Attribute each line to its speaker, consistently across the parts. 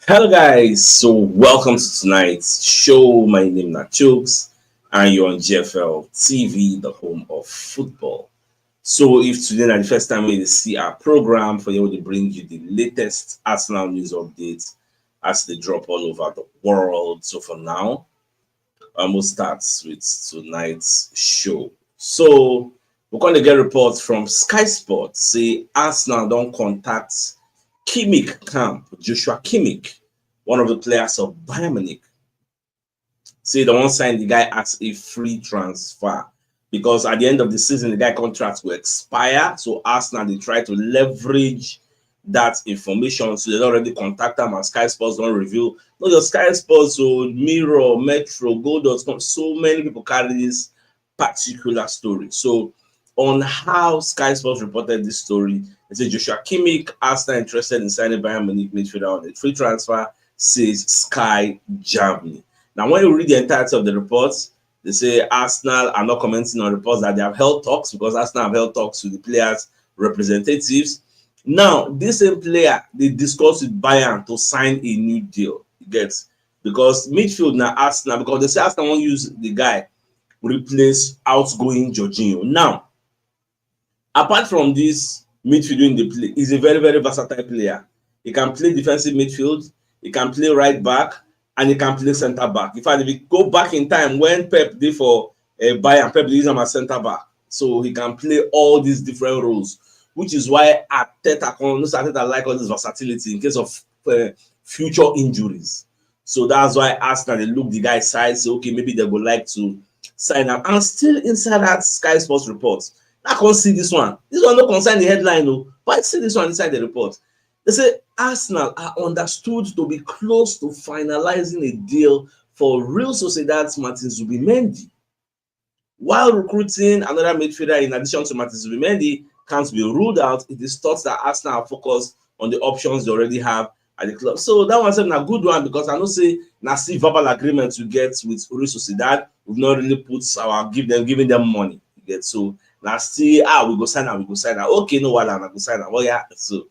Speaker 1: Hello guys, so welcome to tonight's show. My name is CHUKS and you're on GFL TV, the home of football. So if today is the first time you see our program, for you to bring you the latest Arsenal news updates as they drop all over the world. So for now, we'll start with tonight's show. So we're going to get reports from Sky Sports say Arsenal don't contact Kimmich camp, Joshua Kimmich, one of the players of Bayern Munich. Say they won't sign the guy as a free transfer because at the end of the season, the guy contract will expire. So Arsenal, they try to leverage that information. So they already contact them and Sky Sports don't reveal. No, the Sky Sports, so Mirror, Metro, Go.com, so many people carry this particular story. So on how Sky Sports reported this story, they say Joshua Kimmich, Arsenal interested in signing Bayern Munich midfielder on a free transfer, says Sky Germany. Now, when you read the entirety of the reports, they say Arsenal are not commenting on reports that they have held talks because Arsenal have held talks with the players' representatives. Now, this same player, they discussed with Bayern to sign a new deal. You get, because midfield now Arsenal, because they say Arsenal won't use the guy replace outgoing Jorginho. Now, apart from this midfield in the play, he's a very, very versatile player. He can play defensive midfield, he can play right back, and he can play centre back. In fact, if we go back in time when Pep did for Bayern, Pep used him as centre back. So he can play all these different roles, which is why Arteta like all this versatility in case of future injuries. So that's why Arsenal, they look the guy's side, say, okay, maybe they would like to sign up. And still inside that Sky Sports report, I can't see this one. This one don't concern the headline, though, but I see this one inside the report. They say Arsenal are understood to be close to finalizing a deal for Real Sociedad's Martin Zubimendi. While recruiting another midfielder in addition to Martin Zubimendi can't be ruled out, it is thought that Arsenal are focused on the options they already have at the club. So that one's a good one because I know say now see verbal agreement to get with Real Sociedad. We've not really put our giving them money. You get so now see we go sign out. Okay, no one I go sign out. Well, yeah, so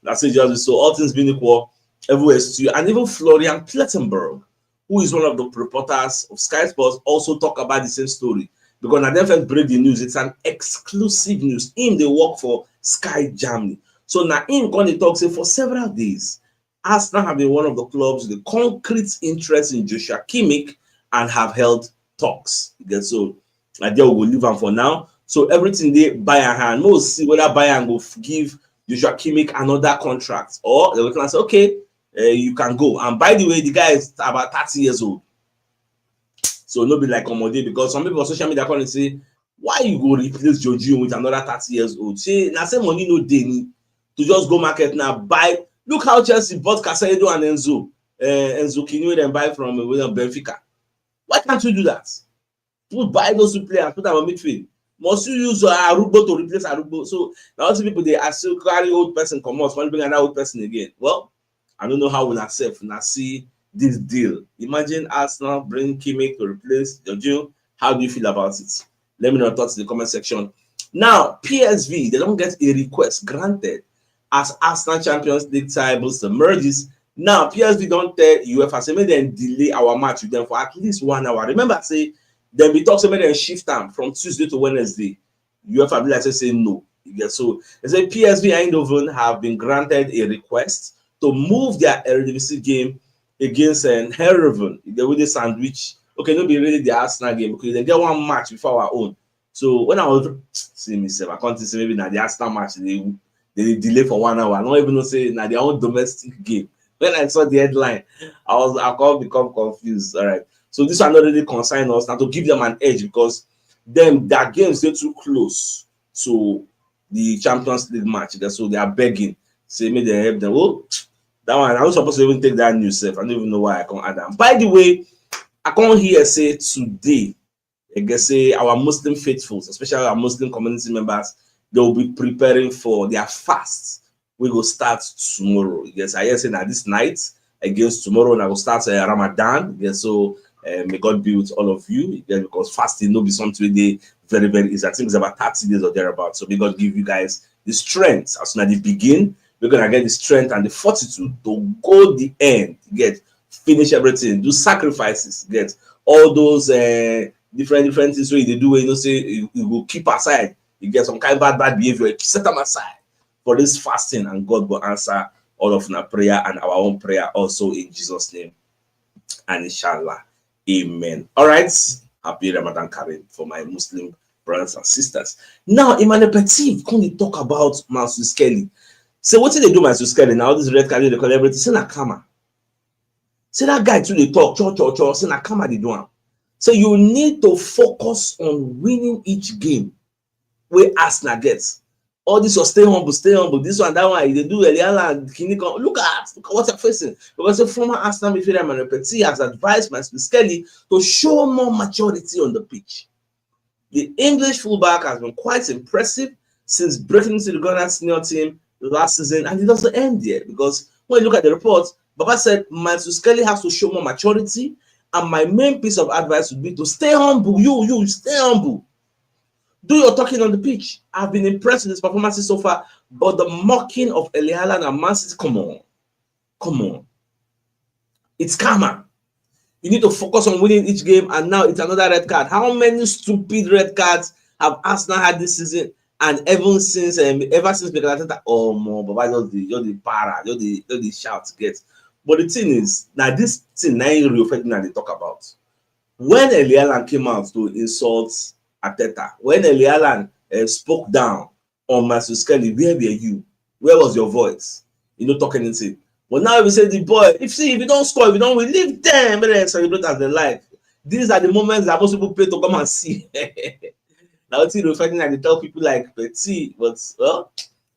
Speaker 1: that's it. Just so all things being equal, everywhere to and even Florian Plettenberg, who is one of the reporters of Sky Sports, also talk about the same story. Because I never break the news, it's an exclusive news. Him, they work for Sky Germany. So now him going to talk say for several days, Arsenal have been one of the clubs with a concrete interest in Joshua Kimmich and have held talks. Okay, so I think we'll leave them for now. So everything they Bayern hand, we'll see whether Bayern will give Joshua Kimmich another contract or they will say, okay, you can go. And by the way, the guy is about 30 years old. So no be like Omode because some people on social media come and say, why you go replace Jorginho with another 30 years old? Say, now say money no dey to just go market now buy. Look how Chelsea bought Casado and Enzo Kinue then buy from Benfica. Why can't you do that? Put buy those two players, put them on midfield. Must you use Arubo to replace Arubo? So now also people they are still carry old person come out, want to bring another old person again. Well, I don't know how we'll accept and see this deal. Imagine Arsenal bring Kimmich to replace Jorginho. How do you feel about it? Let me know your thoughts in the comment section. Now, PSV, they don't get a request granted as Arsenal Champions League titles emerges. Now, PSV don't tell UEFA, say, make them delay our match with them for at least 1 hour. Remember, say, then we talk, say, make them shift time from Tuesday to Wednesday. UEFA be like, say no. So, they say PSV Eindhoven have been granted a request to move their Eredivisie game against Herenveen. They will sandwich. Okay, no be really the Arsenal game because they get one match before our own. So when I was see myself, I can't say maybe now the Arsenal match they delay for 1 hour. I don't even know say now their own domestic game. When I saw the headline, I can't become confused. All right. So this one already concern us now to give them an edge because their games get too close to the Champions League match. So they are begging. Say maybe they help them. Oh, that one I was supposed to even take that news self. I don't even know why I can't add that. By the way, I can't hear say today, I guess say our Muslim faithfuls, especially our Muslim community members, they will be preparing for their fast. We will start tomorrow. Yes, I hear say that this night against tomorrow, and I will start Ramadan. Yes, so may God be with all of you. Yes, because fasting will be something they very, very easy. I think it's about 30 days or thereabouts. So we're going to give you guys the strength as soon as they begin. We're going to get the strength and the fortitude to go the end, get finish everything, do sacrifices, get all those different things where they do, you know, say you will keep aside, you get some kind of bad behavior, set them aside for this fasting, and God will answer all of our prayer and our own prayer also in Jesus' name. And inshallah, amen. All right, happy Ramadan Kareem for my Muslim brothers and sisters. Now, Emmanuel Petit, can we talk about Lewis-Skelly? So what did they do, Lewis-Skelly? Now this red card, they call everything. Say Nakama. Say that guy too, they talk, cho. Say Nakama, they do am. So you need to focus on winning each game where Arsenal gets. All this, stay humble. This one, that one, they do Eliala. Look at what you're facing. Because the former Arsenal midfielder Emmanuel Petit has advised Lewis-Skelly to show more maturity on the pitch. The English fullback has been quite impressive since breaking into the Ghana senior team last season, and it doesn't end there, because when you look at the report, Baba said Lewis-Skelly has to show more maturity, and my main piece of advice would be to stay humble. You stay humble. Do your talking on the pitch. I've been impressed with his performances so far, but the mocking of Eliala and Man City, come on. It's karma. You need to focus on winning each game, and now it's another red card. How many stupid red cards have Arsenal had this season? And ever since Mikel Arteta, oh more, Baba just the para, just the shout get. But the thing is, now this thing Rio Ferdinand they talk about. When Elialan came out to insult Arteta, when Elialan spoke down on Lewis-Skelly, where were you? Where was your voice? You know, talking anything. But now we say the boy, if you don't score, if you don't win, leave them, and celebrate as they like. These are the moments that most people pay to come and see. Now it's reflecting like they tell people like Petit, but well,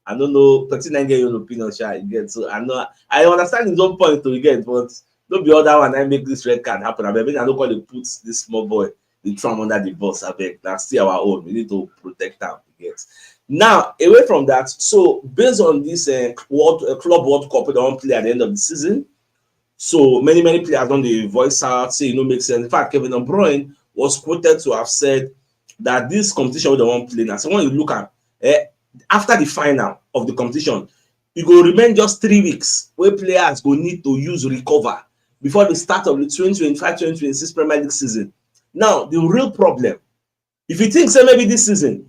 Speaker 1: I don't know. Petit not get your opinion, shy you get. So I understand his own point to get, but don't be other one. I make this red card happen. I mean, I don't call the put this small boy, the throw under the bus. I beg. That's still our own. We need to protect them. Get. Now away from that, so based on this Club World Cup they don't play at the end of the season, so many players don't the voice out say make sense. In fact, Kevin De Bruyne was quoted to have said that this competition they won't play now. So when you look at after the final of the competition, it will remain just 3 weeks where players will need to use recover before the start of the 2025-2026 Premier League season. Now, the real problem, if you think say maybe this season,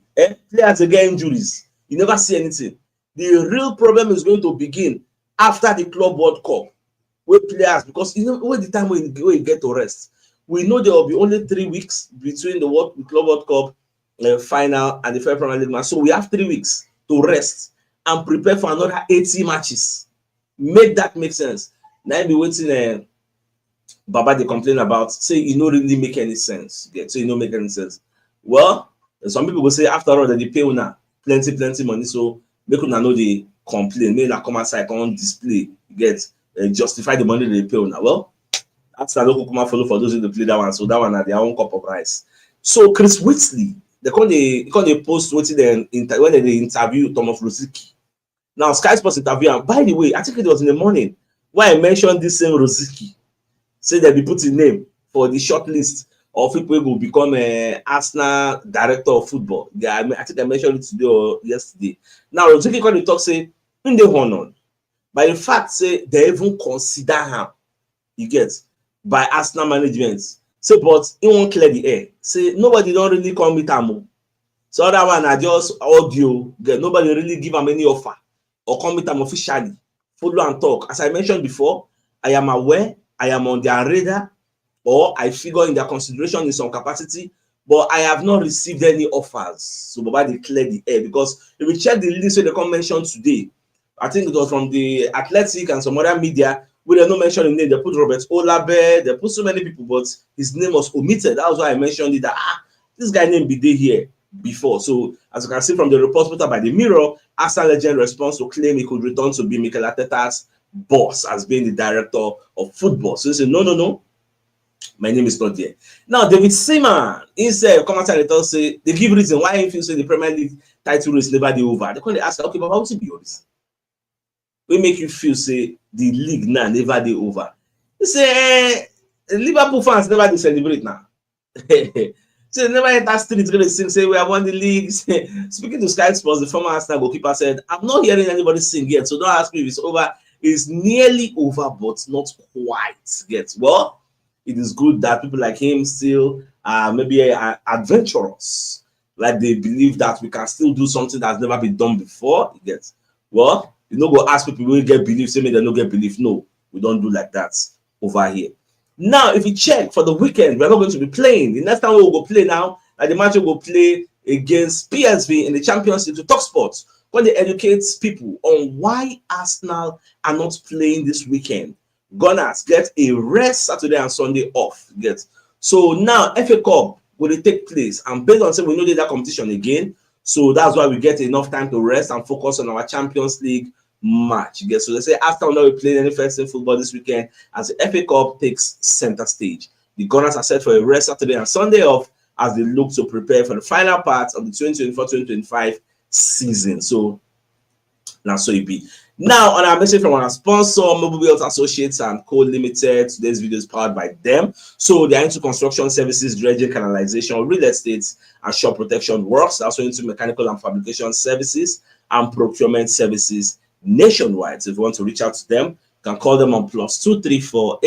Speaker 1: players will get injuries, you never see anything. The real problem is going to begin after the Club World Cup, where players, because you know when the time when you get to rest. We know there will be only 3 weeks between the Club World Cup final and the FEB Premier League match. So we have 3 weeks to rest and prepare for another 80 matches. Make that make sense. Now be waiting. Baba they complain about say it don't really make any sense. So it don't make any sense. Well, some people will say after all that they pay una plenty money. So make una know they complain. Make una come outside come display. Justify the money they pay una. Well. That's a local come follow for those who play that one. So that one are their own cup of rice. So Chris Whitley, they post when they interview Thomas Rosicky. Now Sky Sports interview, and by the way, I think it was in the morning why I mentioned this same Rosicky. Say that they put his name for the short list of people who will become a Arsenal director of football. Yeah, I think I mentioned it today or yesterday. Now Rosicky when they talk say in the honor, by the fact say they even consider him. You get by Arsenal management. So, but he won't clear the air. Say nobody don't really come with him. So that one are just audio. Nobody really give him any offer or come with him officially. Follow and talk. As I mentioned before, I am aware, I am on their radar, or I figure in their consideration in some capacity, but I have not received any offers. So Baba declared the air because if we check the list where they come mentioned today, I think it was from the Athletic and some other media. We did not mention his name. They put Robert Olabe. They put so many people, but his name was omitted. That was why I mentioned it. That this guy name be there here before. So as you can see from the report put up by the Mirror, Arsenal legend responds to claim he could return to be Mikel Arteta's boss as being the director of football. So he said, no, my name is not there. Now David Seaman, instead commentator say they give reason why if you say the Premier League title is never the over. They call ask, okay, but how would it be yours? We make you feel say the league now never dey over. You say Liverpool fans never dey celebrate now. So they never enter street going to sing, say we have won the league. Speaking to Sky Sports, the former Arsenal goalkeeper said, I'm not hearing anybody sing yet, so don't ask me if it's over. It's nearly over, but not quite yet. Well, it is good that people like him still maybe adventurous. Like they believe that we can still do something that's never been done before. Yes. Well, you know, go ask people who get belief, say me they don't get belief. No, we don't do like that over here. Now, if you check for the weekend, we're not going to be playing. The next time we will go play now, like the match we will play against PSV in the Champions League to talk sports. When they educate people on why Arsenal are not playing this weekend. Gunners get a rest Saturday and Sunday off. Get so now FA Cup will take place, and based on say we know that competition again, so that's why we get enough time to rest and focus on our Champions League match. Get so they say after not we playing any first in football this weekend as the FA Cup takes center stage. The Gunners are set for a rest Saturday and Sunday off as they look to prepare for the final part of the 2024-2025 season. So now so it be. Now, on our message from our sponsor, Mobile Build Associates and Co. Limited. Today's video is powered by them. So they are into construction services, dredging, canalization, real estate, and shore protection works. They're also into mechanical and fabrication services and procurement services nationwide. So if you want to reach out to them, you can call them on +234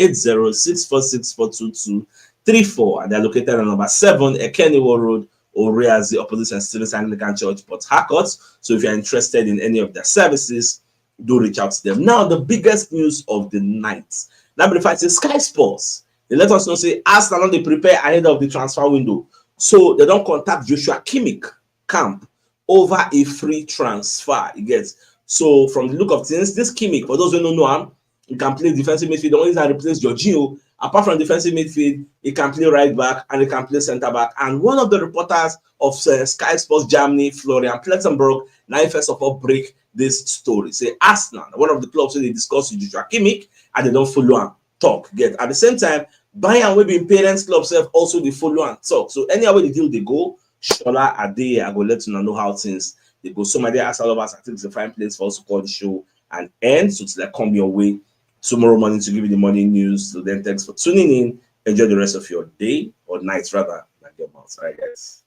Speaker 1: 8064642234, and they're located on number 7 Ekeniwo Road, Oreazi, opposite St. Stephen's Anglican Church, Port Harcourt. So if you're interested in any of their services, do reach out to them. Now, the biggest news of the night. Now, if I say Sky Sports, they let us know, say, Arsenal, they prepare ahead of the transfer window. So they don't contact Joshua Kimmich camp over a free transfer. You get. So from the look of things, this Kimmich, for those who don't know him, he can play defensive midfield. The only that replace Jorginho. Apart from defensive midfield, he can play right back and he can play centre back. And one of the reporters of Sky Sports Germany, Florian Plettenberg, now first of all break this story. Say Arsenal, one of the clubs where they discuss with Joshua Kimmich, and they don't follow and talk. Get at the same time, Bayern will be in parents clubs also they follow and talk. So anywhere the deal they go, Shola Ade, I go let you know how things they go. So my dear Arsenal lovers, I think it's a fine place for us to call the show and end. So it's like come your way tomorrow morning to give you the morning news. So then thanks for tuning in. Enjoy the rest of your day or night rather. Like your mouth. All right, guys.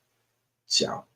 Speaker 1: Ciao.